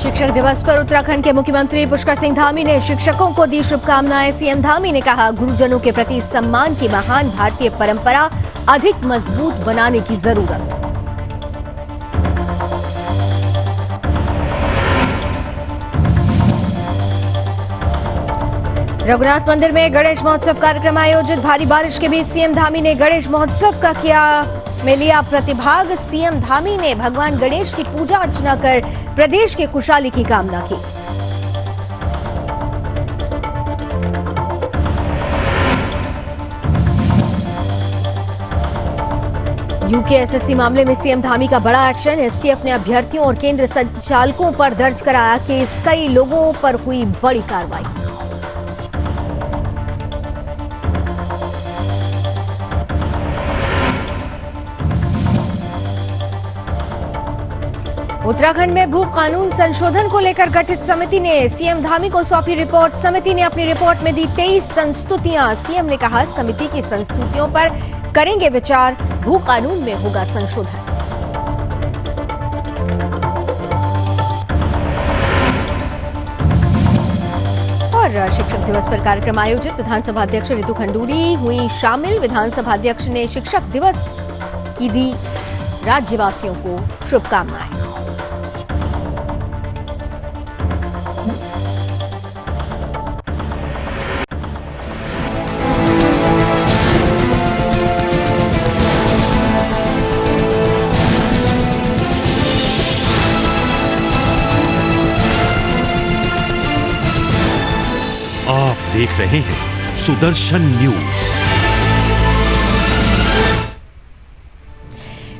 शिक्षक दिवस पर उत्तराखंड के मुख्यमंत्री पुष्कर सिंह धामी ने शिक्षकों को दी शुभकामनाएं। सीएम धामी ने कहा, गुरुजनों के प्रति सम्मान की महान भारतीय परंपरा अधिक मजबूत बनाने की जरूरत। रघुनाथ मंदिर में गणेश महोत्सव कार्यक्रम आयोजित। भारी बारिश के बीच सीएम धामी ने गणेश महोत्सव में लिया प्रतिभाग। सीएम धामी ने भगवान गणेश की पूजा अर्चना कर प्रदेश के खुशहाली की कामना की। यूकेएसएससी मामले में सीएम धामी का बड़ा एक्शन। एसटीएफ ने अभ्यर्थियों और केंद्र संचालकों पर दर्ज कराया केस। कई लोगों पर हुई बड़ी कार्रवाई। उत्तराखंड में भू कानून संशोधन को लेकर गठित समिति ने सीएम धामी को सौंपी रिपोर्ट। समिति ने अपनी रिपोर्ट में दी 23 संस्तुतियां। सीएम ने कहा, समिति की संस्तुतियों पर करेंगे विचार, भू कानून में होगा संशोधन। और शिक्षक दिवस पर कार्यक्रम आयोजित। विधानसभा अध्यक्ष रितु खंडूरी हुई शामिल। विधानसभा अध्यक्ष ने शिक्षक दिवस की दी राज्यवासियों को शुभकामनाएं। आप देख रहे हैं सुदर्शन न्यूज।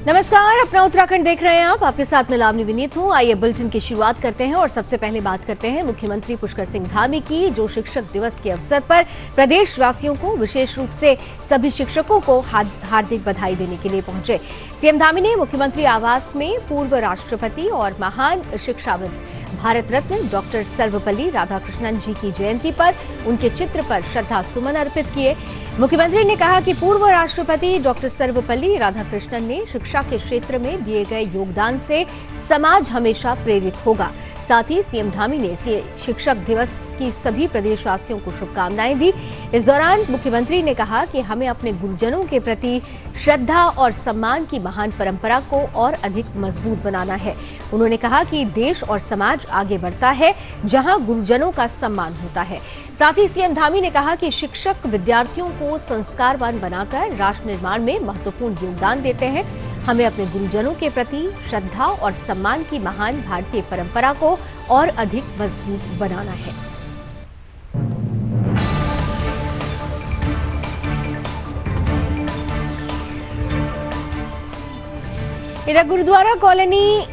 नमस्कार, अपना उत्तराखंड देख रहे हैं आप। आपके साथ मैं लावनी विनीत हूं। आइए बुलेटिन की शुरुआत करते हैं और सबसे पहले बात करते हैं मुख्यमंत्री पुष्कर सिंह धामी की, जो शिक्षक दिवस के अवसर पर प्रदेशवासियों को, विशेष रूप से सभी शिक्षकों को हार्दिक बधाई देने के लिए पहुंचे। सीएम धामी ने मुख्यमंत्री आवास में पूर्व राष्ट्रपति और महान शिक्षाविद भारत रत्न डॉक्टर सर्वपल्ली राधाकृष्णन जी की जयंती पर उनके चित्र पर श्रद्धा सुमन अर्पित किए। मुख्यमंत्री ने कहा कि पूर्व राष्ट्रपति डॉक्टर सर्वपल्ली राधाकृष्णन ने शिक्षा के क्षेत्र में दिए गए योगदान से समाज हमेशा प्रेरित होगा। साथ ही सीएम धामी ने शिक्षक दिवस की सभी प्रदेशवासियों को शुभकामनाएं दी। इस दौरान मुख्यमंत्री ने कहा कि हमें अपने गुरुजनों के प्रति श्रद्धा और सम्मान की महान परंपरा को और अधिक मजबूत बनाना है। उन्होंने कहा कि देश और समाज आगे बढ़ता है जहां गुरुजनों का सम्मान होता है। साथ ही सीएम धामी ने कहा कि शिक्षक विद्यार्थियों को संस्कारवान बनाकर राष्ट्र निर्माण में महत्वपूर्ण योगदान देते हैं। हमें अपने गुरुजनों के प्रति श्रद्धा और सम्मान की महान भारतीय परंपरा को और अधिक मजबूत बनाना है। इधर गुरुद्वारा कॉलोनी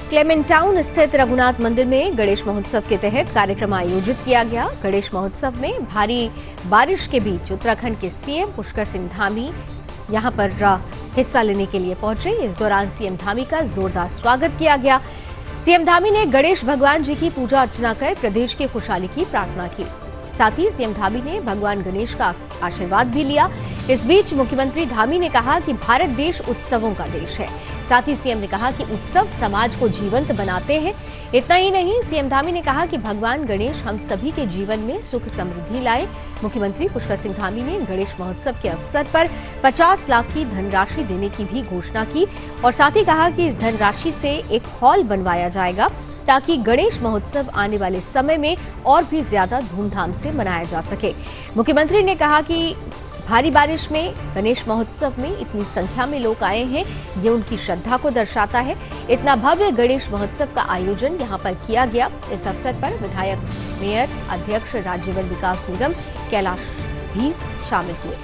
क्लेमेंटाउन स्थित रघुनाथ मंदिर में गणेश महोत्सव के तहत कार्यक्रम आयोजित किया गया। गणेश महोत्सव में भारी बारिश के बीच उत्तराखंड के सीएम पुष्कर सिंह धामी यहां पर हिस्सा लेने के लिए पहुंचे। इस दौरान सीएम धामी का जोरदार स्वागत किया गया। सीएम धामी ने गणेश भगवान जी की पूजा अर्चना कर प्रदेश की खुशहाली की प्रार्थना की। साथ ही सीएम धामी ने भगवान गणेश का आशीर्वाद भी लिया। इस बीच मुख्यमंत्री धामी ने कहा कि भारत देश उत्सवों का देश है। साथ ही सीएम ने कहा कि उत्सव समाज को जीवंत बनाते हैं। इतना ही नहीं, सीएम धामी ने कहा कि भगवान गणेश हम सभी के जीवन में सुख समृद्धि लाए। मुख्यमंत्री पुष्कर सिंह धामी ने गणेश महोत्सव के अवसर पर 50 लाख की धनराशि देने की भी घोषणा की और साथ ही कहा कि इस धनराशि से एक हॉल बनवाया जाएगा ताकि गणेश महोत्सव आने वाले समय में और भी ज्यादा धूमधाम से मनाया जा सके। मुख्यमंत्री ने कहा कि भारी बारिश में गणेश महोत्सव में इतनी संख्या में लोग आए हैं, ये उनकी श्रद्धा को दर्शाता है। इतना भव्य गणेश महोत्सव का आयोजन यहां पर किया गया। इस अवसर पर विधायक, मेयर, अध्यक्ष राज्य वन विकास निगम कैलाश भी शामिल हुए।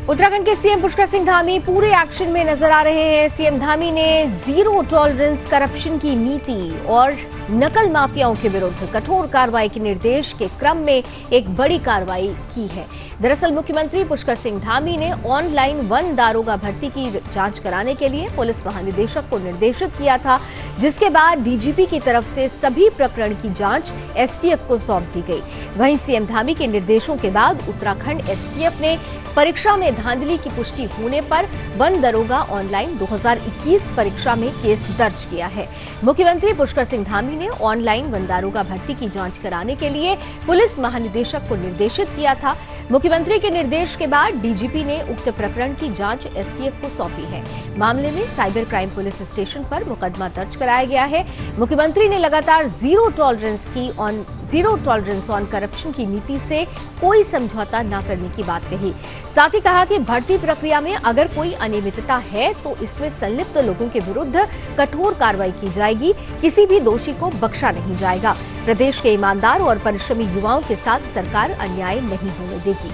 उत्तराखंड के सीएम पुष्कर सिंह धामी पूरे एक्शन में नजर आ रहे हैं। सीएम धामी ने जीरो टॉलरेंस करप्शन की नीति और नकल माफियाओं के विरुद्ध कठोर कार्रवाई के निर्देश के क्रम में एक बड़ी कार्रवाई की है। दरअसल मुख्यमंत्री पुष्कर सिंह धामी ने ऑनलाइन वन दारोगा भर्ती की जांच कराने के लिए पुलिस महानिदेशक को निर्देशित किया था, जिसके बाद डीजीपी की तरफ से सभी प्रकरण की जांच एसटीएफ को सौंप दी गई। वहीं सीएम धामी के निर्देशों के बाद उत्तराखंड एसटीएफ ने परीक्षा में धांधली की पुष्टि होने पर वन दरोगा ऑनलाइन 2021 परीक्षा में केस दर्ज किया है। मुख्यमंत्री पुष्कर सिंह धामी ने ऑनलाइन वन दारोगा भर्ती की जांच कराने के लिए पुलिस महानिदेशक को निर्देशित किया था। मुख्यमंत्री के निर्देश के बाद डीजीपी ने उक्त प्रकरण की जांच एसटीएफ को सौंपी है। मामले में साइबर क्राइम पुलिस स्टेशन पर मुकदमा दर्ज कराया गया है। मुख्यमंत्री ने लगातार जीरो टॉलरेंस ऑन करप्शन की नीति से कोई समझौता न करने की बात कही। साथ ही कहा कि भर्ती प्रक्रिया में अगर कोई अनियमितता है तो इसमें संलिप्त लोगों के विरुद्ध कठोर कार्रवाई की जाएगी, किसी भी दोषी को बख्शा नहीं जाएगा। प्रदेश के ईमानदार और परिश्रमी युवाओं के साथ सरकार अन्याय नहीं होने देगी।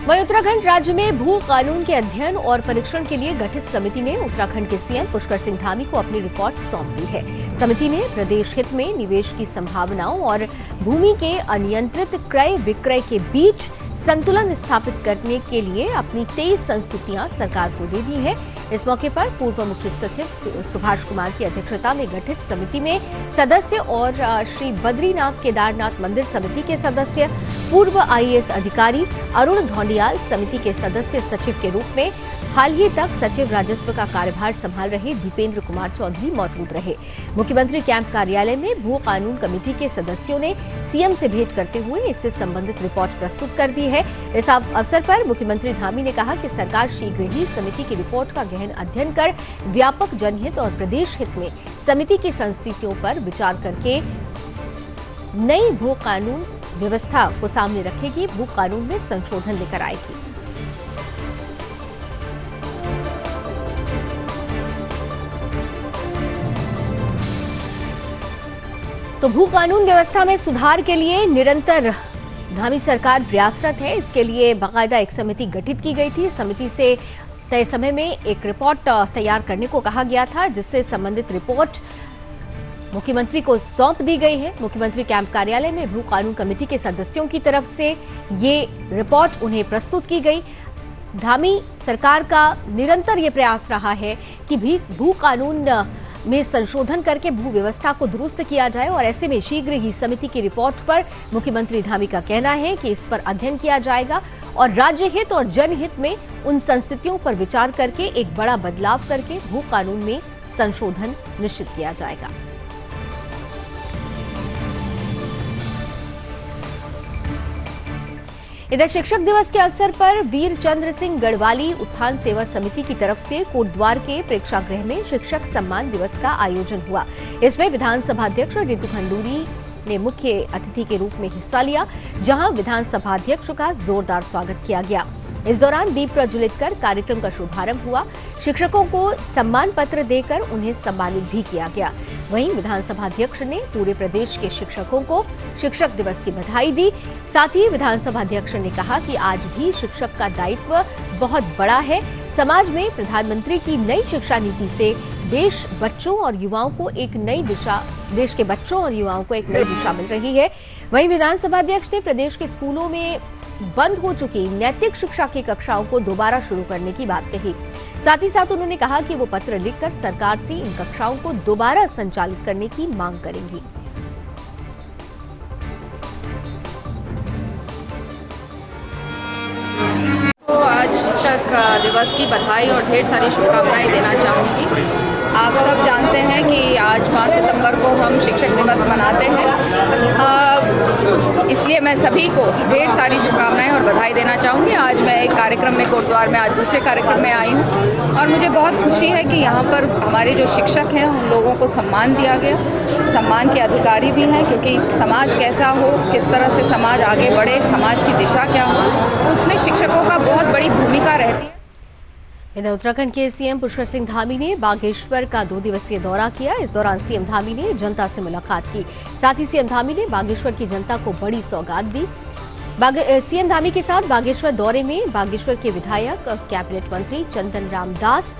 वहीं उत्तराखंड राज्य में भू कानून के अध्ययन और परीक्षण के लिए गठित समिति ने उत्तराखंड के सीएम पुष्कर सिंह धामी को अपनी रिपोर्ट सौंप दी है। समिति ने प्रदेश हित में निवेश की संभावनाओं और भूमि के अनियंत्रित क्रय विक्रय के बीच संतुलन स्थापित करने के लिए अपनी 23 संस्तुतियां सरकार को दे दी है। इस मौके पर पूर्व मुख्य सचिव सुभाष कुमार की अध्यक्षता में गठित समिति में सदस्य और श्री बद्रीनाथ केदारनाथ मंदिर समिति के सदस्य, पूर्व आईएएस अधिकारी अरुण धौंडियाल समिति के सदस्य सचिव के रूप में हाल ही तक सचिव राजस्व का कार्यभार संभाल रहे दीपेंद्र कुमार चौधरी मौजूद रहे। मुख्यमंत्री कैंप कार्यालय में भू कानून कमेटी के सदस्यों ने सीएम से भेंट करते हुए इससे संबंधित रिपोर्ट प्रस्तुत कर दी है। इस अवसर पर मुख्यमंत्री धामी ने कहा कि सरकार शीघ्र ही समिति की रिपोर्ट का गहन अध्ययन कर व्यापक जनहित और प्रदेश हित में समिति की संस्तुतियों पर विचार करके नई भू कानून व्यवस्था को सामने रखेगी, भू कानून में संशोधन लेकर आएगी। तो भू कानून व्यवस्था में सुधार के लिए निरंतर धामी सरकार प्रयासरत है। इसके लिए बाकायदा एक समिति गठित की गई थी। समिति से तय समय में एक रिपोर्ट तैयार करने को कहा गया था, जिससे संबंधित रिपोर्ट मुख्यमंत्री को सौंप दी गई है। मुख्यमंत्री कैंप कार्यालय में भू कानून कमेटी के सदस्यों की तरफ से ये रिपोर्ट उन्हें प्रस्तुत की गई। धामी सरकार का निरंतर ये प्रयास रहा है कि भू कानून में संशोधन करके भू व्यवस्था को दुरुस्त किया जाए और ऐसे में शीघ्र ही समिति की रिपोर्ट पर मुख्यमंत्री धामी का कहना है कि इस पर अध्ययन किया जाएगा और राज्य हित और जनहित में उन संस्थितियों पर विचार करके एक बड़ा बदलाव करके भू कानून में संशोधन निश्चित किया जाएगा। इधर शिक्षक दिवस के अवसर पर वीर चंद्र सिंह गढ़वाली उत्थान सेवा समिति की तरफ से कोटद्वार के प्रेक्षागृह में शिक्षक सम्मान दिवस का आयोजन हुआ। इसमें विधानसभा अध्यक्ष रितु खंडूरी ने मुख्य अतिथि के रूप में हिस्सा लिया, जहां विधानसभा अध्यक्ष का जोरदार स्वागत किया गया। इस दौरान दीप प्रज्वलित कर कार्यक्रम का शुभारंभ हुआ। शिक्षकों को सम्मान पत्र देकर उन्हें सम्मानित भी किया गया। वहीं विधानसभा अध्यक्ष ने पूरे प्रदेश के शिक्षकों को शिक्षक दिवस की बधाई दी। साथ ही विधानसभा अध्यक्ष ने कहा कि आज भी शिक्षक का दायित्व बहुत बड़ा है। समाज में प्रधानमंत्री की नई शिक्षा नीति से देश के बच्चों और युवाओं को एक नई दिशा मिल रही है। वहीं विधानसभा अध्यक्ष ने प्रदेश के स्कूलों में बंद हो चुकी नैतिक शिक्षा की कक्षाओं को दोबारा शुरू करने की बात कही। साथ ही साथ उन्होंने कहा कि वो पत्र लिखकर सरकार से इन कक्षाओं को दोबारा संचालित करने की मांग करेंगी। तो आज शिक्षक दिवस की बधाई और ढेर सारी शुभकामनाएं देना चाहूँगी। आप सब जानते हैं कि आज 5 सितंबर को हम शिक्षक दिवस मनाते हैं, इसलिए मैं सभी को ढेर सारी शुभकामनाएं और बधाई देना चाहूँगी। आज मैं एक कार्यक्रम में कोटद्वार में आज दूसरे कार्यक्रम में आई हूँ और मुझे बहुत खुशी है कि यहाँ पर हमारे जो शिक्षक हैं उन लोगों को सम्मान दिया गया, सम्मान के अधिकारी भी हैं, क्योंकि समाज कैसा हो, किस तरह से समाज आगे बढ़े, समाज की दिशा क्या हो, उसमें शिक्षकों का बहुत बड़ी भूमिका रहती है। इधर उत्तराखंड के सीएम पुष्कर सिंह धामी ने बागेश्वर का 2 दिवसीय दौरा किया। इस दौरान सीएम धामी ने जनता से मुलाकात की। साथ ही सीएम धामी ने बागेश्वर की जनता को बड़ी सौगात दी। सीएम धामी के साथ बागेश्वर दौरे में बागेश्वर के विधायक कैबिनेट मंत्री चंदन रामदास,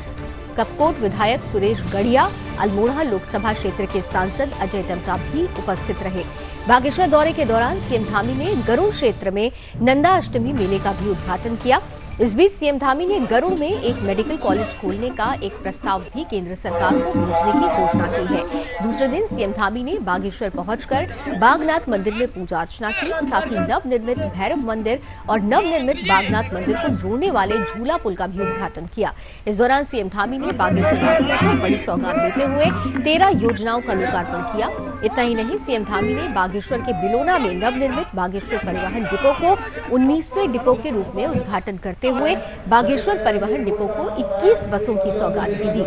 कपकोट विधायक सुरेश गढ़िया, अल्मोड़ा लोकसभा क्षेत्र के सांसद अजय टमटा भी उपस्थित रहे। बागेश्वर दौरे के दौरान सीएम धामी ने गरुड़ क्षेत्र में नंदा अष्टमी मेले का भी उद्घाटन किया। इस बीच सीएम धामी ने गरुड़ में एक मेडिकल कॉलेज खोलने का एक प्रस्ताव भी केंद्र सरकार को भेजने की घोषणा की है। दूसरे दिन सीएम धामी ने बागेश्वर पहुंचकर बागनाथ मंदिर में पूजा अर्चना की, साथ ही नवनिर्मित भैरव मंदिर और नवनिर्मित बागनाथ मंदिर को जोड़ने वाले झूला पुल का भी उद्घाटन किया। इस दौरान सीएम धामी ने बागेश्वर वासियों को बड़ी सौगात देते हुए 13 योजनाओं का लोकार्पण किया। इतना ही नहीं, सीएम धामी ने बागेश्वर के बिलोना में नवनिर्मित बागेश्वर परिवहन डिपो को 19वें डिपो के रूप में उद्घाटन करते हुए बागेश्वर परिवहन डिपो को 21 बसों की सौगात भी दी।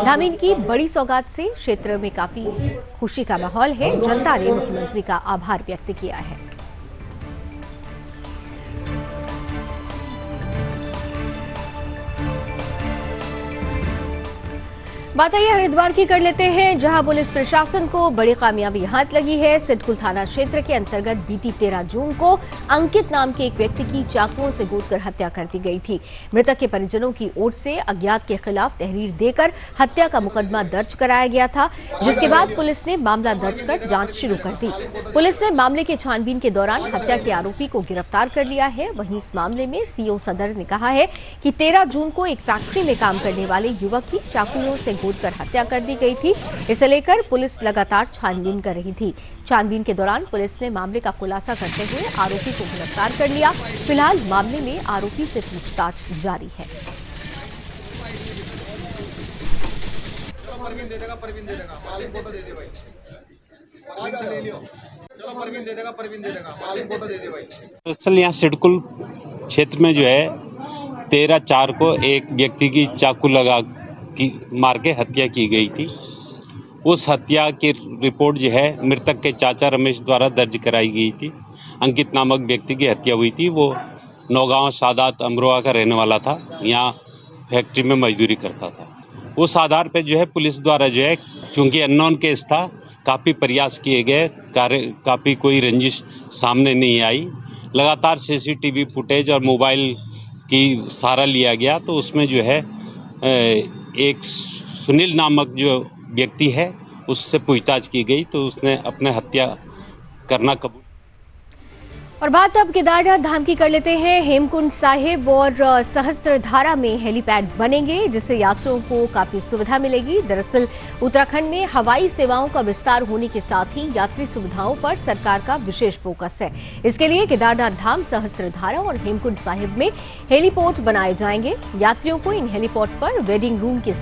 धामी की बड़ी सौगात से क्षेत्र में काफी खुशी का माहौल है। जनता ने मुख्यमंत्री का आभार व्यक्त किया है। बात आइए हरिद्वार की कर लेते हैं, जहां पुलिस प्रशासन को बड़ी कामयाबी हाथ लगी है। सिडकुल थाना क्षेत्र के अंतर्गत बीती 13 जून को अंकित नाम के एक व्यक्ति की चाकुओं से गोदकर हत्या कर दी गई थी। मृतक के परिजनों की ओर से अज्ञात के खिलाफ तहरीर देकर हत्या का मुकदमा दर्ज कराया गया था, जिसके बाद पुलिस ने मामला दर्ज कर जांच शुरू कर दी। पुलिस ने मामले के छानबीन के दौरान हत्या के आरोपी को गिरफ्तार कर लिया है। वहीं इस मामले में सीओ सदर ने कहा है कि 13 जून को एक फैक्ट्री में काम करने वाले युवक की चाकुओं से कर हत्या कर दी गई थी। इसे लेकर पुलिस लगातार छानबीन कर रही थी। छानबीन के दौरान पुलिस ने मामले का खुलासा करते हुए आरोपी को गिरफ्तार कर लिया। फिलहाल मामले में आरोपी से पूछताछ जारी है। दरअसल यहाँ सिडकुल क्षेत्र में जो है 13/4 को एक व्यक्ति की चाकू लगा की मार के हत्या की गई थी। उस हत्या की रिपोर्ट जो है मृतक के चाचा रमेश द्वारा दर्ज कराई गई थी। अंकित नामक व्यक्ति की हत्या हुई थी। वो नौगांव सादात अमरोहा का रहने वाला था, यहाँ फैक्ट्री में मजदूरी करता था। उस आधार पर जो है पुलिस द्वारा जो है, चूंकि अननोन केस था, काफ़ी प्रयास किए गए, काफ़ी कोई रंजिश सामने नहीं आई। लगातार CCTV फुटेज और मोबाइल की सहारा लिया गया, तो उसमें जो है एक सुनील नामक जो व्यक्ति है उससे पूछताछ की गई, तो उसने अपने हत्या करना कबूल। और बात अब केदारनाथ धाम की कर लेते हैं। हेमकुंड साहिब और सहस्त्रधारा में हेलीपैड बनेंगे, जिससे यात्रियों को काफी सुविधा मिलेगी। दरअसल उत्तराखंड में हवाई सेवाओं का विस्तार होने के साथ ही यात्री सुविधाओं पर सरकार का विशेष फोकस है। इसके लिए केदारनाथ धाम, सहस्त्रधारा और हेमकुंड साहिब में हेलीपोर्ट बनाए जाएंगे। यात्रियों को इन हेलीपोर्ट पर वेटिंग रूम के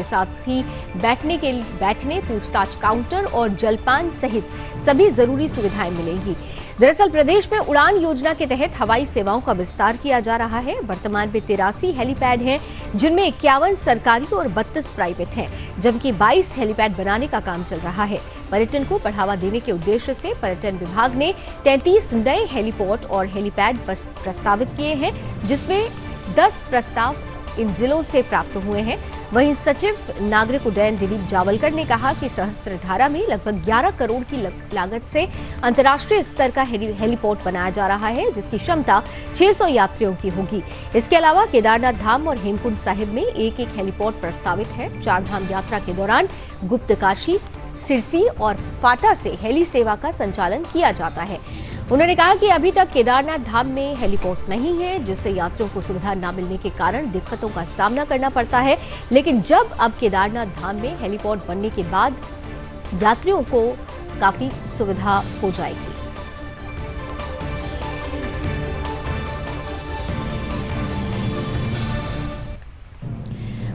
साथ ही बैठने, पूछताछ काउंटर और जलपान सहित सभी जरूरी सुविधाएं मिलेंगी। दरअसल प्रदेश में उड़ान योजना के तहत हवाई सेवाओं का विस्तार किया जा रहा है। वर्तमान में 83 हेलीपैड हैं, जिनमें 51 सरकारी और 32 प्राइवेट हैं, जबकि 22 हेलीपैड बनाने का काम चल रहा है। पर्यटन को बढ़ावा देने के उद्देश्य से पर्यटन विभाग ने 33 नए हेलीपोर्ट और हेलीपैड प्रस्तावित किए हैं, जिसमें 10 प्रस्ताव इन जिलों से प्राप्त हुए हैं। वहीं सचिव नागरिक उड्डयन दिलीप जावलकर ने कहा कि सहस्त्रधारा में लगभग 11 करोड़ की लागत से अंतर्राष्ट्रीय स्तर का हेलीपोर्ट बनाया जा रहा है, जिसकी क्षमता 600 यात्रियों की होगी। इसके अलावा केदारनाथ धाम और हेमकुंड साहिब में एक हेलीपोर्ट प्रस्तावित है। 4 धाम यात्रा के दौरान गुप्तकाशी, सिरसी और फाटा से हेली सेवा का संचालन किया जाता है। उन्होंने कहा कि अभी तक केदारनाथ धाम में हेलीपोर्ट नहीं है, जिससे यात्रियों को सुविधा न मिलने के कारण दिक्कतों का सामना करना पड़ता है। लेकिन जब अब केदारनाथ धाम में हेलीपोर्ट बनने के बाद यात्रियों को काफी सुविधा हो जाएगी।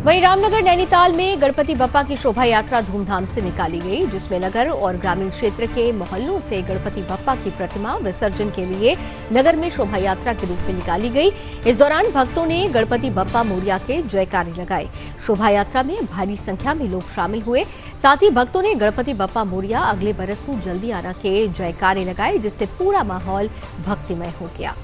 वहीं रामनगर नैनीताल में गणपति बप्पा की शोभा यात्रा धूमधाम से निकाली गई, जिसमें नगर और ग्रामीण क्षेत्र के मोहल्लों से गणपति बप्पा की प्रतिमा विसर्जन के लिए नगर में शोभा यात्रा के रूप में निकाली गई। इस दौरान भक्तों ने गणपति बप्पा मोरिया के जयकारे लगाए। शोभा यात्रा में भारी संख्या में लोग शामिल हुए। साथ ही भक्तों ने गणपति बप्पा मोरिया अगले बरस तू जल्दी आना के जयकारे लगाए, जिससे पूरा माहौल भक्तिमय हो गया।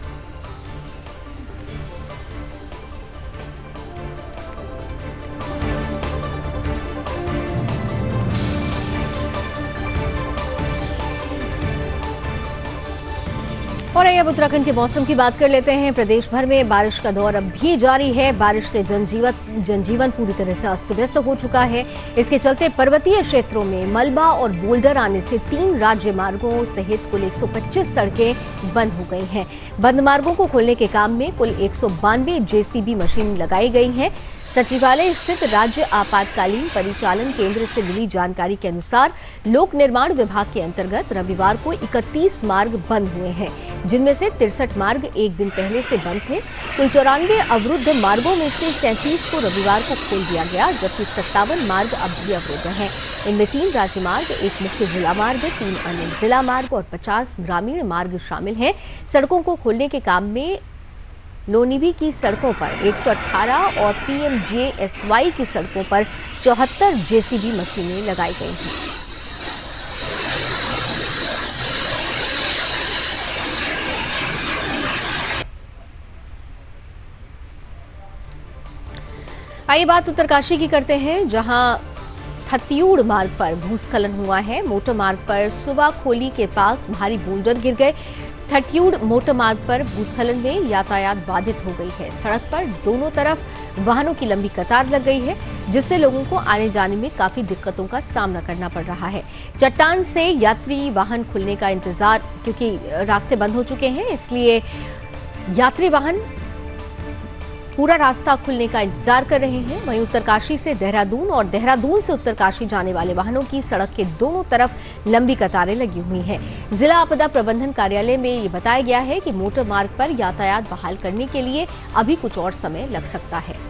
और अब उत्तराखंड के मौसम की बात कर लेते हैं। प्रदेश भर में बारिश का दौर अब भी जारी है। बारिश से जनजीवन पूरी तरह से अस्त व्यस्त हो चुका है। इसके चलते पर्वतीय क्षेत्रों में मलबा और बोल्डर आने से 3 राज्य मार्गों सहित कुल 125 सड़कें बंद हो गई हैं। बंद मार्गों को खोलने के काम में कुल 192 जेसीबी मशीन लगाई गई हैं। सचिवालय स्थित राज्य आपातकालीन परिचालन केंद्र से मिली जानकारी के अनुसार लोक निर्माण विभाग के अंतर्गत रविवार को 31 मार्ग बंद हुए हैं, जिनमें से 63 मार्ग एक दिन पहले से बंद थे। कुल 94 अवरुद्ध मार्गों में से 37 को रविवार को खोल दिया गया, जबकि 57 मार्ग अब भी अवरुद्ध हैं। इनमें 3 राज्य मार्ग, 1 मुख्य जिला मार्ग, 3 अन्य जिला मार्ग और 50 ग्रामीण मार्ग शामिल हैं। सड़कों को खोलने के काम में लोनीवी की सड़कों पर 118 और पीएमजीएसवाई की सड़कों पर 74 जेसीबी मशीनें लगाई गई हैं। आइए बात उत्तरकाशी की करते हैं, जहां थत्यूड़ मार्ग पर भूस्खलन हुआ है। मोटर मार्ग पर सुबह खोली के पास भारी बोल्डर गिर गए। थत्यूड़ मोटर मार्ग पर भूस्खलन में यातायात बाधित हो गई है। सड़क पर दोनों तरफ वाहनों की लंबी कतार लग गई है, जिससे लोगों को आने जाने में काफी दिक्कतों का सामना करना पड़ रहा है। चट्टान से यात्री वाहन खुलने का इंतजार, क्योंकि रास्ते बंद हो चुके हैं, इसलिए यात्री वाहन पूरा रास्ता खुलने का इंतजार कर रहे हैं। वहीं उत्तरकाशी से देहरादून और देहरादून से उत्तरकाशी जाने वाले वाहनों की सड़क के दोनों तरफ लंबी कतारें लगी हुई हैं। जिला आपदा प्रबंधन कार्यालय में ये बताया गया है कि मोटर मार्ग पर यातायात बहाल करने के लिए अभी कुछ और समय लग सकता है।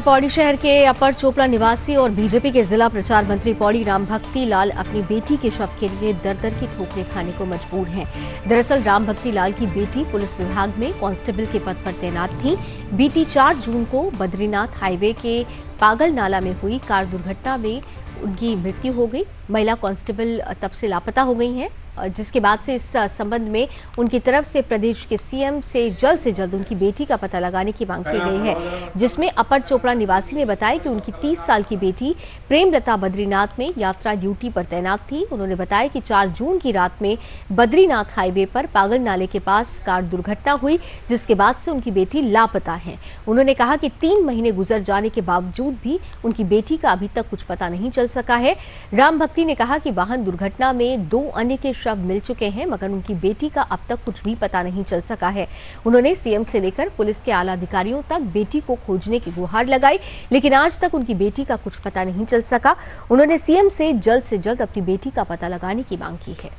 पौड़ी शहर के अपर चोपड़ा निवासी और बीजेपी के जिला प्रचार मंत्री पौड़ी रामभक्ति लाल अपनी बेटी के शव के लिए दर-दर की ठोकरें खाने को मजबूर हैं। दरअसल रामभक्ति लाल की बेटी पुलिस विभाग में कांस्टेबल के पद पर तैनात थी। बीती 4 जून को बद्रीनाथ हाईवे के पागल नाला में हुई कार दुर्घटना में उनकी मृत्यु हो गई। महिला कांस्टेबल तब से लापता हो गई हैं, जिसके बाद से इस संबंध में उनकी तरफ से प्रदेश के सीएम से जल्द उनकी बेटी का पता लगाने की मांग की गई है, जिसमें अपर चोपड़ा निवासी ने बताया कि उनकी 30 साल की बेटी प्रेमलता बद्रीनाथ में यात्रा ड्यूटी पर तैनात थी। उन्होंने बताया कि 4 जून की रात में बद्रीनाथ हाईवे पर पागल नाले के पास कार दुर्घटना हुई, जिसके बाद से उनकी बेटी लापता है। उन्होंने कहा कि 3 महीने गुजर जाने के बावजूद भी उनकी बेटी का अभी तक कुछ पता नहीं चल सका है। राम भक्ति ने कहा कि वाहन दुर्घटना में 2 अन्य के शव मिल चुके हैं, मगर उनकी बेटी का अब तक कुछ भी पता नहीं चल सका है। उन्होंने सीएम से लेकर पुलिस के आला अधिकारियों तक बेटी को खोजने की गुहार लगाई, लेकिन आज तक उनकी बेटी का कुछ पता नहीं चल सका। उन्होंने सीएम से जल्द अपनी बेटी का पता लगाने की मांग की है।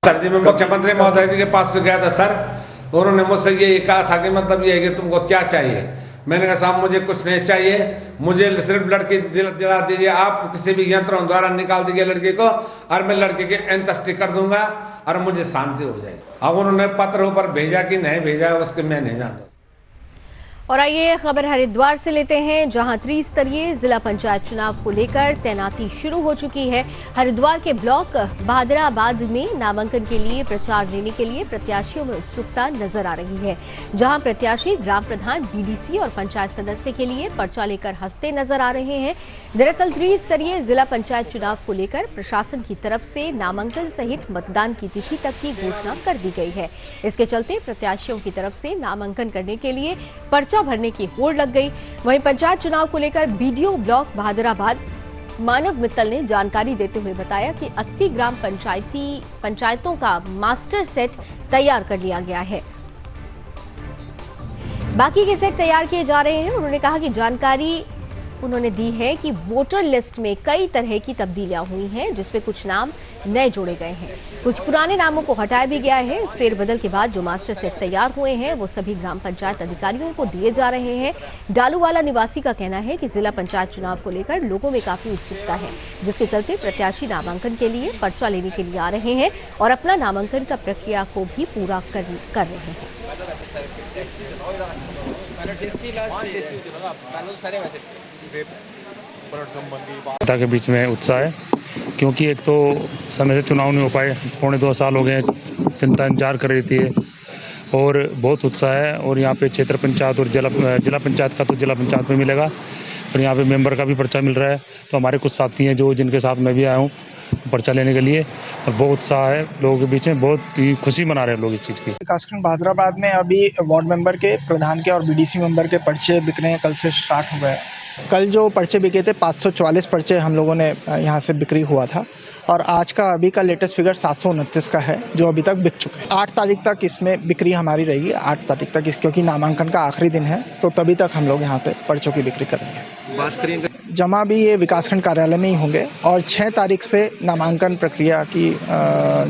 सर्दी में मुख्यमंत्री महोदय जी के पास तो गया था सर, उन्होंने मुझसे ये कहा था कि मतलब ये है कि तुमको क्या चाहिए। मैंने कहा साहब मुझे कुछ नहीं चाहिए, मुझे सिर्फ लड़की दिला दीजिए, आप किसी भी यंत्रों द्वारा निकाल दीजिए लड़की को और मैं लड़के की अंत्येष्टि कर दूंगा और मुझे शांति हो जाएगी। अब उन्होंने पत्र ऊपर भेजा कि नहीं भेजा उसके मैं नहीं जानता। और आइए खबर हरिद्वार से लेते हैं, जहां त्रिस्तरीय जिला पंचायत चुनाव को लेकर तैनाती शुरू हो चुकी है। हरिद्वार के ब्लॉक बहादराबाद में नामांकन के लिए प्रचार लेने के लिए प्रत्याशियों में उत्सुकता नजर आ रही है, जहां प्रत्याशी ग्राम प्रधान, बीडीसी और पंचायत सदस्य के लिए पर्चा लेकर हंसते नजर आ रहे हैं। दरअसल त्रिस्तरीय जिला पंचायत चुनाव को लेकर प्रशासन की तरफ से नामांकन सहित मतदान की तिथि तक की घोषणा कर दी गई है। इसके चलते प्रत्याशियों की तरफ से नामांकन करने के लिए पर्चा भरने की होड़ लग गई। वहीं पंचायत चुनाव को लेकर बीडीओ ब्लॉक बहादराबाद मानव मित्तल ने जानकारी देते हुए बताया कि 80 ग्राम पंचायतों का मास्टर सेट तैयार कर लिया गया है, बाकी के सेट तैयार किए जा रहे हैं। उन्होंने कहा कि जानकारी उन्होंने दी है कि वोटर लिस्ट में कई तरह की तब्दीलियां हुई हैं, जिसमें कुछ नाम नए जोड़े गए हैं, कुछ पुराने नामों को हटाया भी गया है। इस फेरबदल के बाद जो मास्टर सेट तैयार हुए हैं वो सभी ग्राम पंचायत अधिकारियों को दिए जा रहे हैं। डालूवाला निवासी का कहना है कि जिला पंचायत चुनाव को लेकर लोगों में काफी उत्सुकता है, जिसके चलते प्रत्याशी नामांकन के लिए पर्चा लेने के लिए आ रहे हैं और अपना नामांकन का प्रक्रिया को भी पूरा कर रहे हैं। जनता के बीच में उत्साह है, क्योंकि एक तो समय से चुनाव नहीं हो पाए, 2.25 साल हो गए, जनता इंतजार कर रही थी और बहुत उत्साह है। और यहाँ पे क्षेत्र पंचायत और जिला पंचायत का तो जिला पंचायत में मिलेगा और यहाँ पे मेंबर का भी पर्चा मिल रहा है। तो हमारे कुछ साथी हैं जो जिनके साथ मैं भी आया हूँ पर्चा लेने के लिए, और बहुत उत्साह है लोगों के बीच में, बहुत ही खुशी मना रहे हैं लोग इस चीज़ की। विकासखंड बहादुराबाद में अभी वार्ड मेंबर के, प्रधान के और बीडीसी मेंबर के पर्चे बिकने कल से स्टार्ट हो गए। कल जो पर्चे बिके थे 544 पर्चे हम लोगों ने यहाँ से बिक्री हुआ था, और आज का अभी का लेटेस्ट फिगर 729 का है जो अभी तक बिक चुके हैं। 8 तारीख तक इसमें बिक्री हमारी रहेगी, 8 तारीख तक क्योंकि नामांकन का आखिरी दिन है, तो तभी तक हम लोग यहाँ पे पर्चों की बिक्री करेंगे। बात करेंगे जमा भी ये विकासखंड कार्यालय में ही होंगे, और 6 तारीख से नामांकन प्रक्रिया की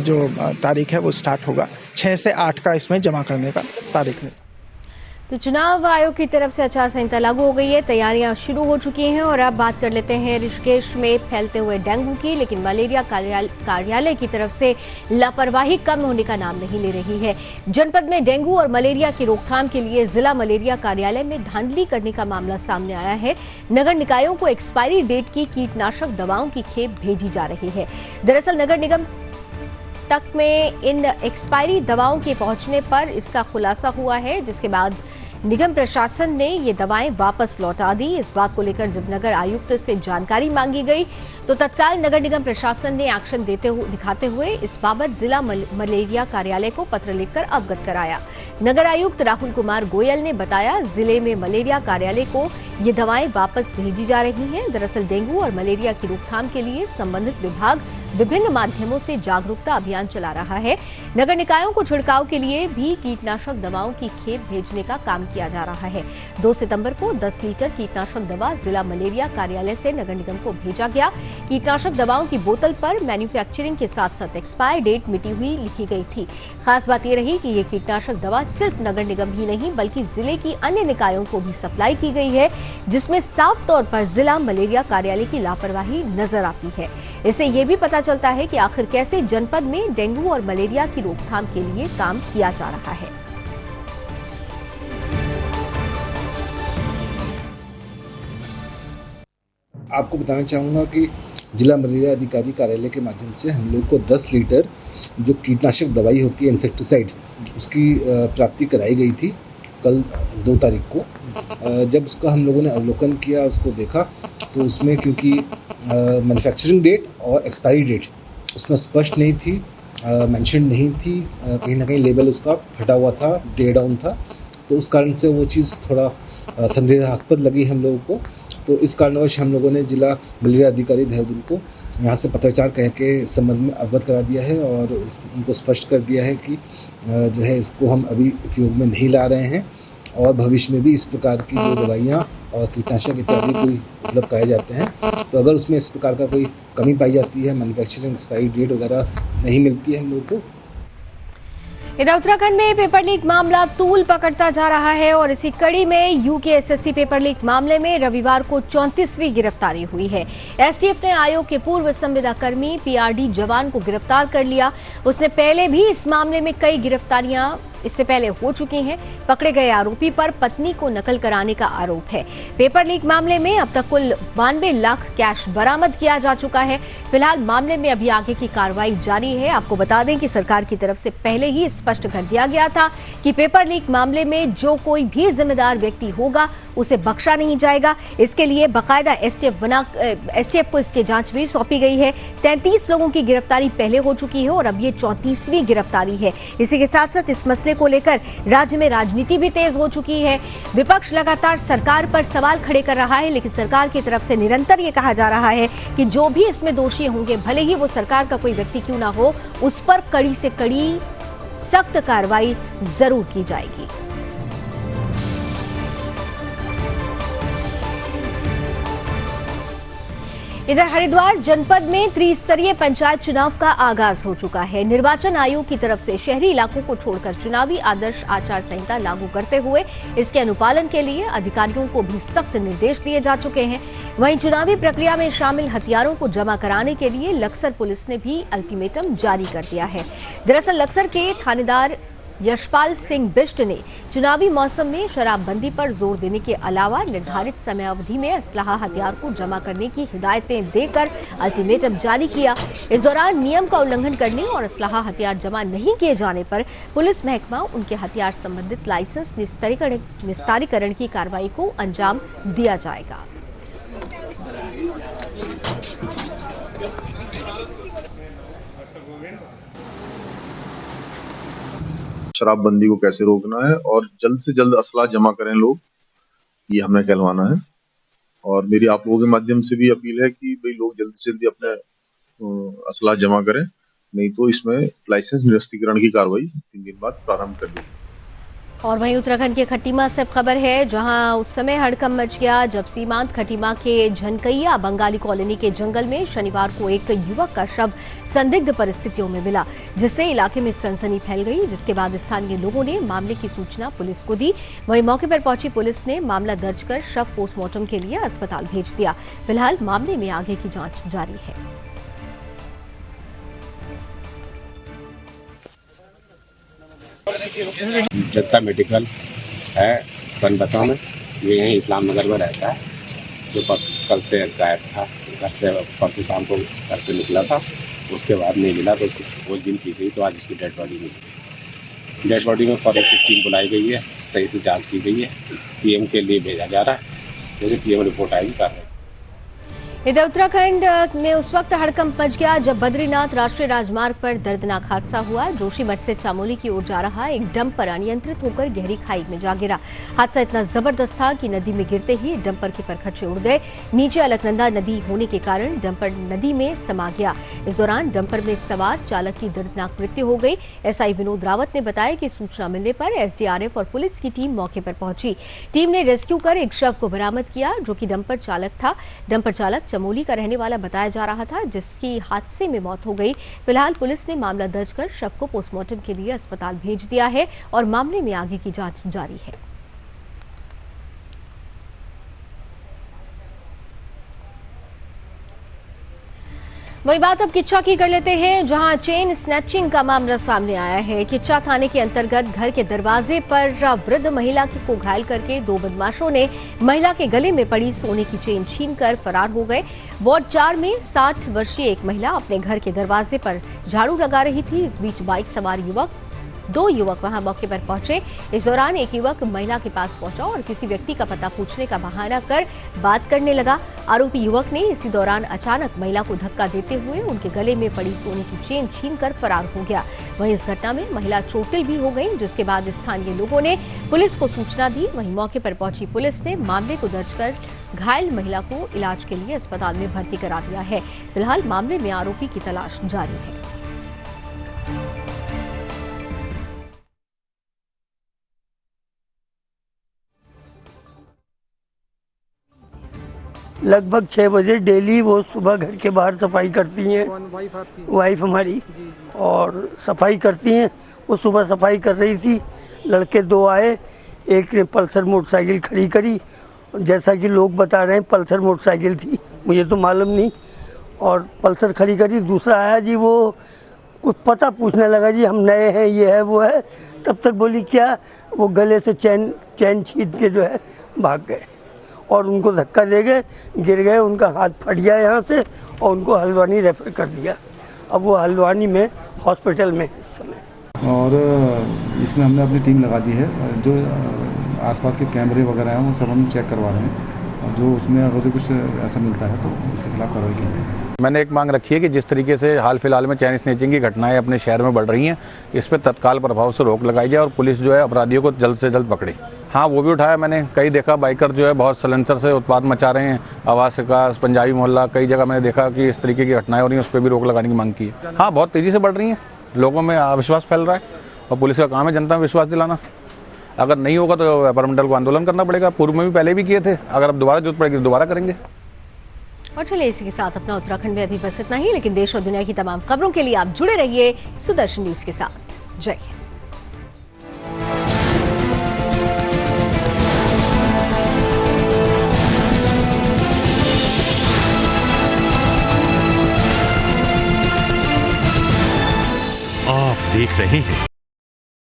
जो तारीख है वो स्टार्ट होगा। 6 से 8 का इसमें जमा करने का तारीख है। तो चुनाव आयोग की तरफ से आचार संहिता लागू हो गई है, तैयारियां शुरू हो चुकी हैं। और अब बात कर लेते हैं ऋषिकेश में फैलते हुए डेंगू की, लेकिन मलेरिया कार्यालय की तरफ से लापरवाही कम होने का नाम नहीं ले रही है। जनपद में डेंगू और मलेरिया की रोकथाम के लिए जिला मलेरिया कार्यालय में धांधली करने का मामला सामने आया है। नगर निकायों को एक्सपायरी डेट की कीटनाशक दवाओं की खेप भेजी जा रही है। दरअसल नगर निगम तक में इन एक्सपायरी दवाओं के पहुंचने पर इसका खुलासा हुआ है, जिसके बाद निगम प्रशासन ने ये दवाएं वापस लौटा दी। इस बात को लेकर जब नगर आयुक्त से जानकारी मांगी गई तो तत्काल नगर निगम प्रशासन ने एक्शन दिखाते हुए इस बाबत जिला मलेरिया कार्यालय को पत्र लिखकर अवगत कराया। नगर आयुक्त राहुल कुमार गोयल ने बताया, जिले में मलेरिया कार्यालय को ये दवाएं वापस भेजी जा रही हैं। दरअसल डेंगू और मलेरिया की रोकथाम के लिए संबंधित विभाग विभिन्न माध्यमों से जागरूकता अभियान चला रहा है। नगर निकायों को छिड़काव के लिए भी कीटनाशक दवाओं की खेप भेजने का काम किया जा रहा है। 2 सितंबर को 10 लीटर कीटनाशक दवा जिला मलेरिया कार्यालय से नगर निगम को भेजा गया। कीटनाशक दवाओं की बोतल पर मैन्युफैक्चरिंग के साथ साथ एक्सपायर डेट मिटी हुई लिखी गई थी। खास बात यह रही कि ये कीटनाशक दवा सिर्फ नगर निगम ही नहीं बल्कि जिले की अन्य निकायों को भी सप्लाई की गई है, जिसमें साफ तौर पर जिला मलेरिया कार्यालय की लापरवाही नजर आती है। इससे ये भी पता चलता है कि आखिर कैसे जनपद में डेंगू और मलेरिया की रोकथाम के लिए काम किया जा रहा है। आपको बताना चाहूँगा कि जिला मलेरिया अधिकारी कार्यालय के माध्यम से हम लोग को 10 लीटर जो कीटनाशक दवाई होती है इंसेक्टिसाइड, उसकी प्राप्ति कराई गई थी कल 2 तारीख को। जब उसका हम लोगों ने अवलोकन किया, उसको देखा, तो उसमें क्योंकि मैन्युफैक्चरिंग डेट और एक्सपायरी डेट उसमें स्पष्ट नहीं थी, मेंशन नहीं थी, कहीं ना कहीं लेबल उसका फटा हुआ था, डे डाउन था, तो उस कारण से वो चीज़ थोड़ा संदेहास्पद लगी हम लोगों को। तो इस कारणवश हम लोगों ने जिला मलेरिया अधिकारी देहरादून को यहाँ से पत्राचार कह के इस संबंध में अवगत करा दिया है और उनको स्पष्ट कर दिया है कि जो है इसको हम अभी उपयोग में नहीं ला रहे हैं और भविष्य में भी इस प्रकार की जो दवाइयाँ और कीटनाशक इत्यादि कोई उपलब्ध कराए जाते हैं, तो अगर उसमें इस प्रकार का कोई कमी पाई जाती है, मैन्युफैक्चरिंग एक्सपायरी डेट वगैरह नहीं मिलती है हम लोग को। इधर उत्तराखंड में पेपर लीक मामला तूल पकड़ता जा रहा है और इसी कड़ी में यूकेएसएससी पेपर लीक मामले में रविवार को 34वीं गिरफ्तारी हुई है। एसटीएफ ने आयोग के पूर्व संविदा कर्मी पीआरडी जवान को गिरफ्तार कर लिया। उसने पहले भी इस मामले में कई गिरफ्तारियां इससे पहले हो चुकी हैं। पकड़े गए आरोपी पर पत्नी को नकल कराने का आरोप है। पेपर लीक मामले में अब तक कुल 92 लाख कैश बरामद किया जा चुका है। फिलहाल मामले में अभी आगे की कार्रवाई जारी है। आपको बता दें कि सरकार की तरफ से पहले ही स्पष्ट कर दिया गया था कि पेपर लीक मामले में जो कोई भी जिम्मेदार व्यक्ति होगा उसे बख्शा नहीं जाएगा। इसके लिए बाकायदा एसटीएफ को इसकी जांच भी सौंपी गई है। 33 लोगों की गिरफ्तारी पहले हो चुकी है और अब ये 34वीं गिरफ्तारी है। इसी के साथ साथ इस मसले को लेकर राज्य में राजनीति भी तेज हो चुकी है। विपक्ष लगातार सरकार पर सवाल खड़े कर रहा है, लेकिन सरकार की तरफ से निरंतर ये कहा जा रहा है कि जो भी इसमें दोषी होंगे, भले ही वो सरकार का कोई व्यक्ति क्यों ना हो, उस पर कड़ी से कड़ी सख्त कार्रवाई जरूर की जाएगी। इधर हरिद्वार जनपद में त्रिस्तरीय पंचायत चुनाव का आगाज हो चुका है। निर्वाचन आयोग की तरफ से शहरी इलाकों को छोड़कर चुनावी आदर्श आचार संहिता लागू करते हुए इसके अनुपालन के लिए अधिकारियों को भी सख्त निर्देश दिए जा चुके हैं। वहीं चुनावी प्रक्रिया में शामिल हथियारों को जमा कराने के लिए लक्सर पुलिस ने भी अल्टीमेटम जारी कर दिया है। दरअसल लक्सर के थानेदार यशपाल सिंह बिष्ट ने चुनावी मौसम में शराबबंदी पर जोर देने के अलावा निर्धारित समय अवधि में असलाहा हथियार को जमा करने की हिदायतें देकर अल्टीमेटम जारी किया। इस दौरान नियम का उल्लंघन करने और असलाहा हथियार जमा नहीं किए जाने पर पुलिस महकमा उनके हथियार संबंधित लाइसेंस निस्तारीकरण की कार्रवाई को अंजाम दिया जाएगा। शराबबंदी को कैसे रोकना है और जल्द से जल्द असला जमा करें लोग, ये हमें कहलवाना है। और मेरी आप लोगों के माध्यम से भी अपील है कि भाई लोग जल्द से जल्दी अपने असला जमा करें, नहीं तो इसमें लाइसेंस निरस्तीकरण की कार्रवाई 3 दिन बाद प्रारंभ कर दी। और वहीं उत्तराखंड के खटीमा से खबर है, जहां उस समय हड़कंप मच गया जब सीमांत खटीमा के झनकैया बंगाली कॉलोनी के जंगल में शनिवार को एक युवक का शव संदिग्ध परिस्थितियों में मिला, जिससे इलाके में सनसनी फैल गई। जिसके बाद स्थानीय लोगों ने मामले की सूचना पुलिस को दी। वहीं मौके पर पहुंची पुलिस ने मामला दर्ज कर शव पोस्टमार्टम के लिए अस्पताल भेज दिया। फिलहाल मामले में आगे की जांच जारी है। जत्ता मेडिकल है बनबसा में, ये यहीं इस्लाम नगर में रहता है, जो कल से गायब था। घर से परसों शाम को घर से निकला था, उसके बाद नहीं मिला तो उसकी खोजबीन की गई तो आज उसकी डेड बॉडी मिली। डेड बॉडी में फॉरेंसिक टीम बुलाई गई है, सही से जांच की गई है, पीएम के लिए भेजा जा रहा है। जैसे पीएम रिपोर्ट आएगी कार्रवाई। इधर उत्तराखंड में उस वक्त हड़कंप मच गया जब बद्रीनाथ राष्ट्रीय राजमार्ग पर दर्दनाक हादसा हुआ। जोशीमठ से चमोली की ओर जा रहा एक डंपर अनियंत्रित होकर गहरी खाई में जा गिरा। हादसा इतना जबरदस्त था कि नदी में गिरते ही डंपर के परखच्चे उड़ गए। नीचे अलकनंदा नदी होने के कारण डंपर नदी में समा गया। इस दौरान डंपर में सवार चालक की दर्दनाक मृत्यु हो गई। एसआई विनोद रावत ने बताया कि सूचना मिलने पर एसडीआरएफ और पुलिस की टीम मौके पर पहुंची। टीम ने रेस्क्यू कर एक शव को बरामद किया, जो कि डंपर चालक था। डंपर चालक चमोली का रहने वाला बताया जा रहा था, जिसकी हादसे में मौत हो गई। फिलहाल पुलिस ने मामला दर्ज कर शव को पोस्टमार्टम के लिए अस्पताल भेज दिया है और मामले में आगे की जांच जारी है। वही बात अब किच्चा की कर लेते हैं, जहां चेन स्नैचिंग का मामला सामने आया है। किच्चा थाने के अंतर्गत घर के दरवाजे पर वृद्ध महिला को घायल करके 2 बदमाशों ने महिला के गले में पड़ी सोने की चेन छीनकर फरार हो गए। वार्ड 4 में 60 वर्षीय एक महिला अपने घर के दरवाजे पर झाड़ू लगा रही थी। इस बीच बाइक सवार 2 युवक वहां मौके पर पहुंचे। इस दौरान एक युवक महिला के पास पहुंचा और किसी व्यक्ति का पता पूछने का बहाना कर बात करने लगा। आरोपी युवक ने इसी दौरान अचानक महिला को धक्का देते हुए उनके गले में पड़ी सोने की चेन छीनकर फरार हो गया। वहीं इस घटना में महिला चोटिल भी हो गई, जिसके बाद स्थानीय लोगों ने पुलिस को सूचना दी। वहीं मौके पर पहुंची पुलिस ने मामले को दर्ज कर घायल महिला को इलाज के लिए अस्पताल में भर्ती करा दिया है। फिलहाल मामले में आरोपी की तलाश जारी है। लगभग 6 बजे डेली वो सुबह घर के बाहर सफाई करती हैं। वाइफ हमारी, और सफाई करती हैं। वो सुबह सफाई कर रही थी, लड़के 2 आए। एक ने पल्सर मोटरसाइकिल खड़ी करी, जैसा कि लोग बता रहे हैं पल्सर मोटरसाइकिल थी, मुझे तो मालूम नहीं। और पल्सर खड़ी करी, दूसरा आया जी, वो कुछ पता पूछने लगा, जी हम नए हैं, ये है वो है। तब तक बोली क्या, वो गले से चैन छीन के जो है भाग गए और उनको धक्का दे गए, गिर गए। उनका हाथ फट गया यहाँ से और उनको हल्द्वानी रेफर कर दिया। अब वो हल्द्वानी में हॉस्पिटल में इस समय। और इसमें हमने अपनी टीम लगा दी है, जो आसपास के कैमरे वगैरह हैं वो सब हम चेक करवा रहे हैं, और जो उसमें अगर कुछ ऐसा मिलता है तो उसके खिलाफ कार्रवाई की जाएगी। मैंने एक मांग रखी है कि जिस तरीके से हाल फिलहाल में चैन स्नैचिंग की घटनाएं अपने शहर में बढ़ रही हैं, इस पर तत्काल प्रभाव से रोक लगाई जाए और पुलिस जो है अपराधियों को जल्द से जल्द पकड़े। हाँ, वो भी उठाया मैंने। कई देखा बाइकर जो है बहुत सलेंसर से उत्पाद मचा रहे हैं, आवास का पंजाबी मोहल्ला, कई जगह मैंने देखा कि इस तरीके की घटनाएं हो रही हैं, उस पर भी रोक लगाने की मांग की है। हाँ, बहुत तेजी से बढ़ रही हैं, लोगों में अविश्वास फैल रहा है और पुलिस का काम है जनता में विश्वास दिलाना। अगर नहीं होगा तो व्यापार मंडल को आंदोलन करना पड़ेगा। पूर्व में भी पहले भी किए थे, अगर अब दोबारा जरूरत पड़ेगी तो दोबारा करेंगे। और चलिए इसी के साथ अपना उत्तराखंड में अभी बस इतना ही, लेकिन देश और दुनिया की तमाम खबरों के लिए आप जुड़े रहिए सुदर्शन न्यूज के साथ। जय हिंद। आप देख रहे हैं